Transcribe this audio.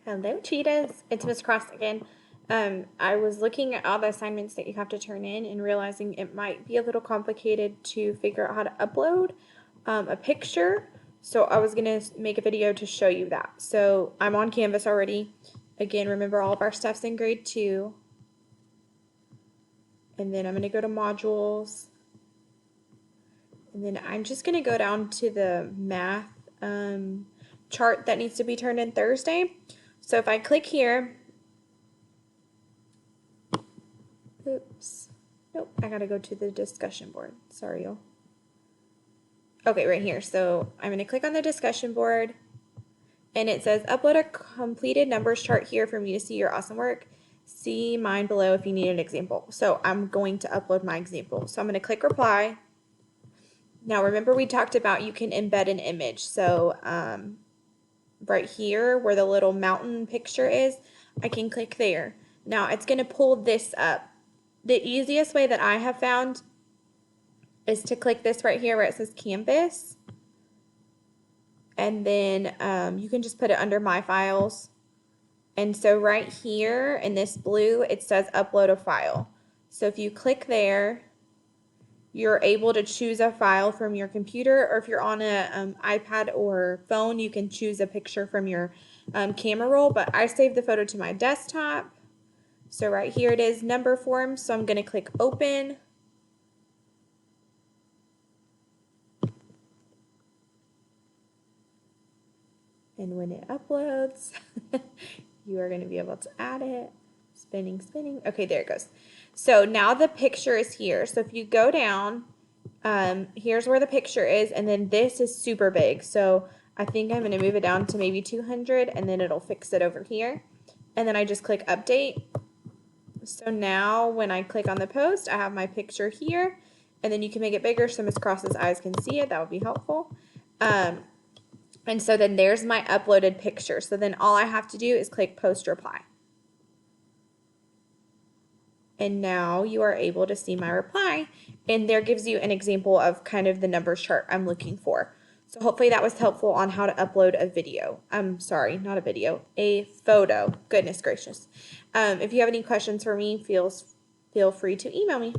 Hello, cheetahs. It's Miss Cross again. I was looking at all the assignments that you have to turn in and realizing it might be a little complicated to figure out how to upload a picture. So I was going to make a video to show you that. So I'm on Canvas already. Again, remember all of our stuff's in grade 2. And then I'm going to go to modules. And then I'm just going to go down to the math chart that needs to be turned in Thursday. So if I click here, oops, nope, I gotta go to the discussion board. Sorry, y'all. Okay, right here. So I'm gonna click on the discussion board and it says upload a completed numbers chart here for me to see your awesome work. See mine below if you need an example. So I'm going to upload my example. So I'm gonna click reply. Now remember we talked about you can embed an image. So right here where the little mountain picture is, I can click there. Now it's going to pull this up. The easiest way that I have found is to click this right here where it says Canvas, and then you can just put it under My Files. And so right here in this blue it says upload a file. So if you click there, you're able to choose a file from your computer, or if you're on a iPad or phone, you can choose a picture from your camera roll. But I saved the photo to my desktop. So right here it is, number form. So I'm going to click open. And when it uploads, you are going to be able to add it. Spinning, spinning. Okay, there it goes. So now the picture is here. So if you go down, here's where the picture is, and then this is super big. So I think I'm going to move it down to maybe 200, and then it'll fix it over here. And then I just click update. So now when I click on the post, I have my picture here, and then you can make it bigger so Miss Cross's eyes can see it. That would be helpful. And so then there's my uploaded picture. So then all I have to do is click post reply. And now you are able to see my reply, and there gives you an example of kind of the numbers chart I'm looking for. So hopefully that was helpful on how to upload a video. I'm sorry, not a video, a photo. Goodness gracious. If you have any questions for me, feel free to email me.